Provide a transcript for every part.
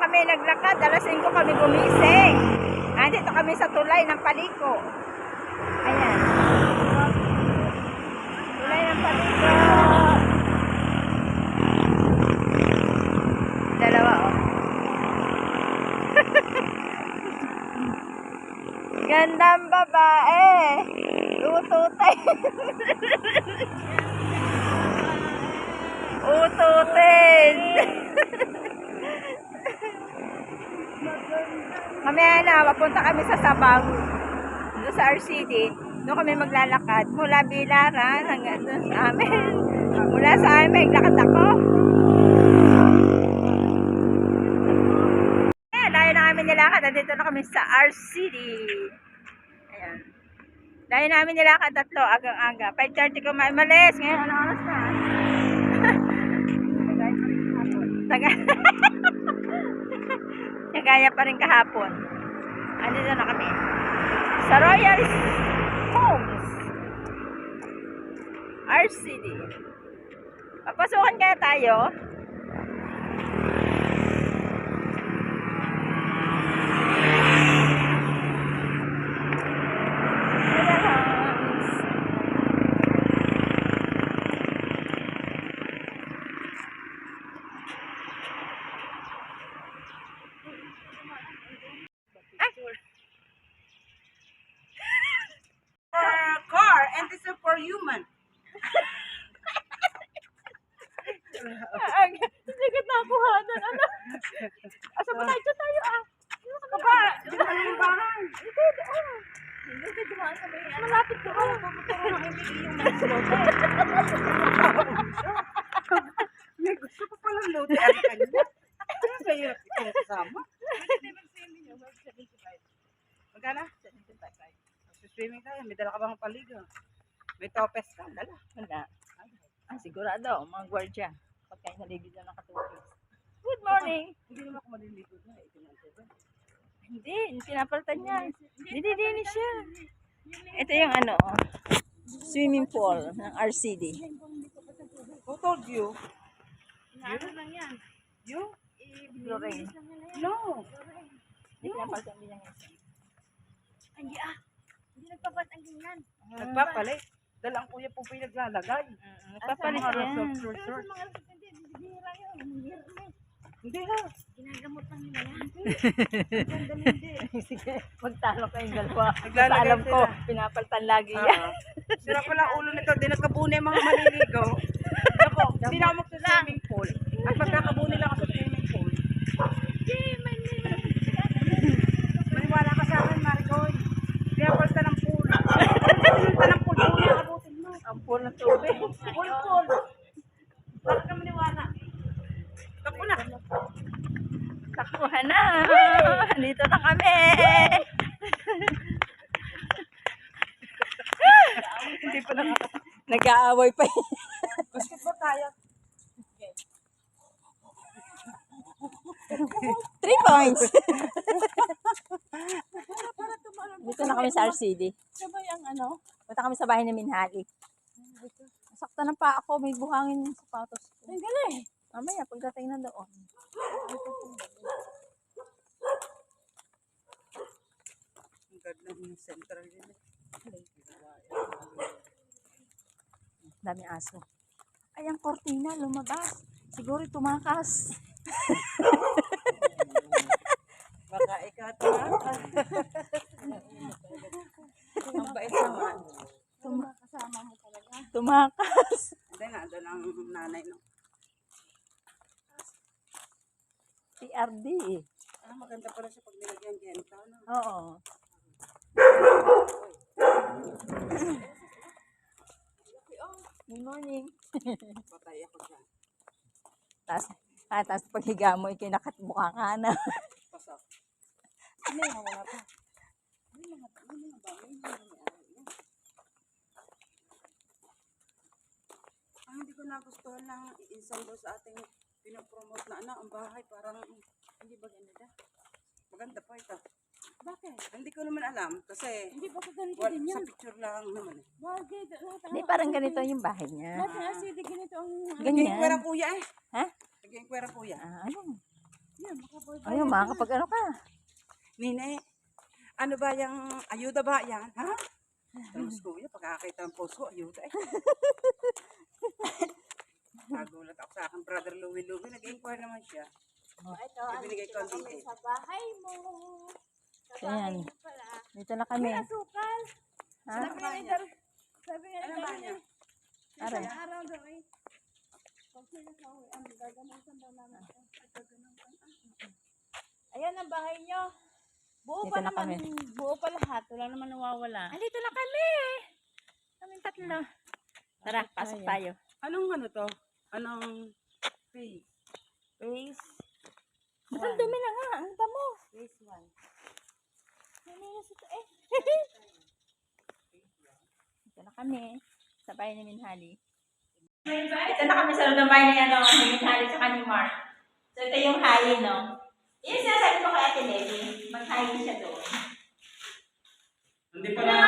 kami naglakad. Alas 5 kami gumising. Andito kami sa tulay ng Paliko. Ayan. Tulay ng Paliko. Dalawa, oh. Gandang babae. Ututin. Ututin. Mamaya na, papunta kami sa Sabang. Doon sa RCD. Doon kami maglalakad. Mula Bilaran hanggang doon sa amin. Mula sa amin, maglakad ako. Ayan, layo na kami nilakad. Nandito na kami sa RCD. Ayan. Layo namin nilakad 3, agang-aga. 5:30 ko malis. Ngayon, anong oras na? Nagaya pa rin kahapon. Andito na kami sa Royal Homes RCD. Papasukan kaya tayo. Car and this is for human. Hindi ka nakuhanan. Ano? Asa ba tayo? Kaba, ano yung bahay? Hindi, doon. Hindi ka dumaan sa bayan. Malapit ko. Pero na hindi yung lote. May gusto ko palang lote. Ano kanina? Ano kayo itong kasama? Magkana? 75. Swimming tayo. May dala ka bang paligo? May topes ka. Dala. Wala. Sigurado, mga gwardiya. Pagkain naligo dyan ng katupis. Good morning. Hindi naman ako maliligo na. Hindi, pinapalitan niya. Dinidinis siya. Ito yung ano, swimming pool ng RCD. Who told you? Ano lang yan? You? Lorraine. No. Hindi pinapalitan din niya. Hindi Hindi nagpapat ang ganyan. Nagpapalit. Dala ang kuya po pinaglalagay. Nagpapalit yan. Short. Hindi ha. Ginagamot lang nila yan. Sige, magtalo kayong dalawa. Naglalagay Sa alam ko, sila. pinapalitan lagi yan. Sira pala ulo nito. Di nagkabuni mga maliligaw. Ako, hindi na ako magsa-swimming pool. At magkakabuni lang ako sa swimming pool. Maniwala ka sa akin, Maricoy. Kaya palta ng pool. Palta ng pool. Pool na abutin mo. Ang pool ng tubig. Pool. Bakit ka maniwala? Tapo na. Takuha na. Dito na kami. Hindi pa nakakatawa. Nag-aaway pa. Basketball tayo. 3 points. Dito na kami sa RCD. Sabay ang ano? Punta kami sa bahay ni Minhali. Sakta na pa ako. May buhangin yung sapatos ko. Ang galing. Mamaya, pagdating na doon. Ang ganda ng central yun. Dami aso. Ay, ang kortina, lumabas. Siguro tumakas. Baka ikaw tumakas. Ang bait naman. Kasama mo talaga. Tumakas. Hindi na, doon ang nanay no. PRD. Maganda pala siya pag nilagyan genta. No? Oo. Good morning. Patay ako dyan. Tapos paghiga mo, ikinakatbuka ka na. Pasok. Ano yung wala pa? Hindi ko nagustuhan lang isang doon sa ating pinopromote na ang bahay. Parang hindi ba ganda? Maganda pa ito. Bakit? Hindi ko naman alam kasi Hindi ba ganito wala, din sa yan? picture lang naman eh. Bakit? Hindi, parang ganito yung bahay niya. Lahat ng asidi ganito ang... Naging kwera Ganyan. kuya eh. Ha? Naging kwera kuya. Ah, ano? Yan, makapag Ayun, makakapag ano ka. Nine, ano ba yung ayuda ba yan? Ha? Tapos kuya, pagkakita ng post ko, ayuda eh. Nagulat ako sa akin, brother Louie. Nag-inquire naman siya. Ito, Ibinigay ko ang detail. sa bahay mo. Sa Ayan. bahay mo pala. Dito na kami. Asukal. Ha? Sabi nga ni Dar, sabi nga ni Ano ba Dar, niya? Aray. sa araw daw ay, pag sila sa uwi, gaganutan daw namin. Ayan ang bahay nyo. Buo Dito pa na naman, kami. buo pa lahat. Wala naman nawawala. Andito na kami. Kaming tatlo. Tara, pasok tayo. Anong ano to? Anong phase? Phase Ang dumi na nga. Ang damo. Phase 1. Nanilas ito eh. Dito na kami. Sa bahay ni Minhali. Ito na kami sa loob ng bahay ni Minhali sa ni Mark. So ito yung hayin, no? Yung sinasabi ko kay Ate Levi, mag-hayin siya doon. Hindi pa na,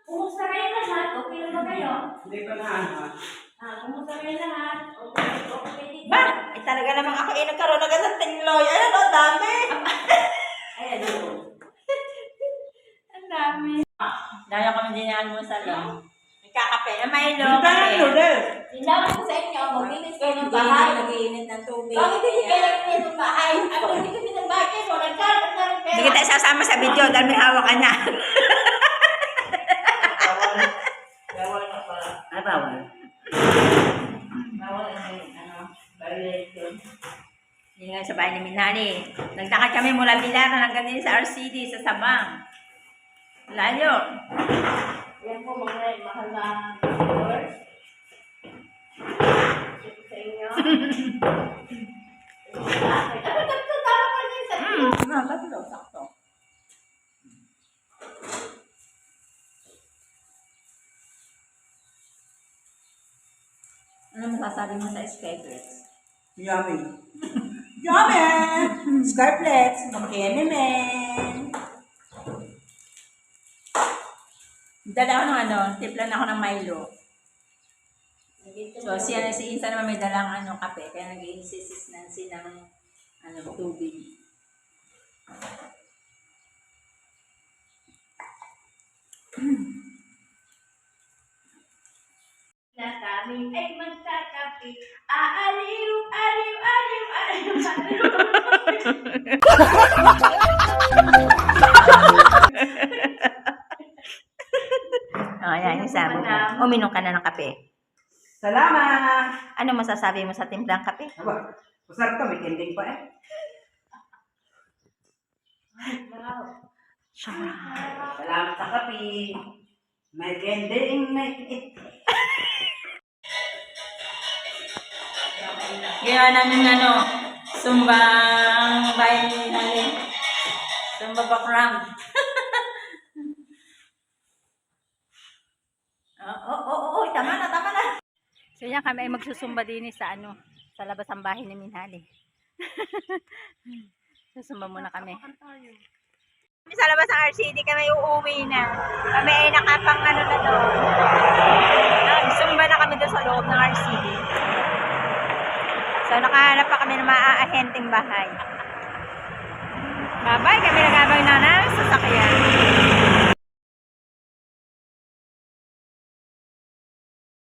Kumusta kayo lahat? Okay na ba kayo? hindi pa na ano. Kumusta kayo lahat? Okay dito. Ba? Eh talaga namang ako nagkaroon agad ng tinloy. Ayan o, dami. Ayan o. Ang dami. Dahil kami din na almusal o. Nagkakape na Milo. Sinabi ko sa inyo, maglinis kayo ng bahay. Nag-iinit ng tubig. Bakit hindi kayo naglinis ng bahay? Ano hindi kami ng bahay kayo? Nagkaroon na rin pera. Hindi kita isasama sa video dahil may hawak ka niya. Bawal na pala. Ay, bawal. Bawal na yun. Violation. Yun nga sa bahay ni Minhali. Nagtakad kami mula Bilaran hanggang din sa RCD, sa Sabang. Layo. Yan po mga mahal na viewers. Ito sa inyo. Ito, tama pa rin sa inyo. Tatlo, sakto. Ano masasabi mo sa Skyflex? Yummy. Yummy! Scarflex, makianimen. Dala ako ng timpla na ako ng Milo. So, si Insa naman may dalang kape, kaya nag-i-insist Nancy ng tubig. Na kami ay magkakapi. Aaliw, aliw, aliw, aliw, aliw. Ayan, Insa. Uminom ka na ng kape. Salamat! Ano masasabi mo sa timplang kape? Aba, masarap to, may ending pa eh. Salamat sa kape. May ending, may it. Ginawa namin sumbang bayan namin. Sumba background. Oo, tama na. So yan kami ay magsusumba din sa sa labas ng bahay ni Minhali. Susumba muna kami. Sa labas ng RCD kami uuwi na. Kami ay nakapang na doon. Nagsumba na kami doon sa loob ng RCD. So nakahanap pa kami ng maaahenting bahay. Bye-bye, kami nagabay na ng sasakyan.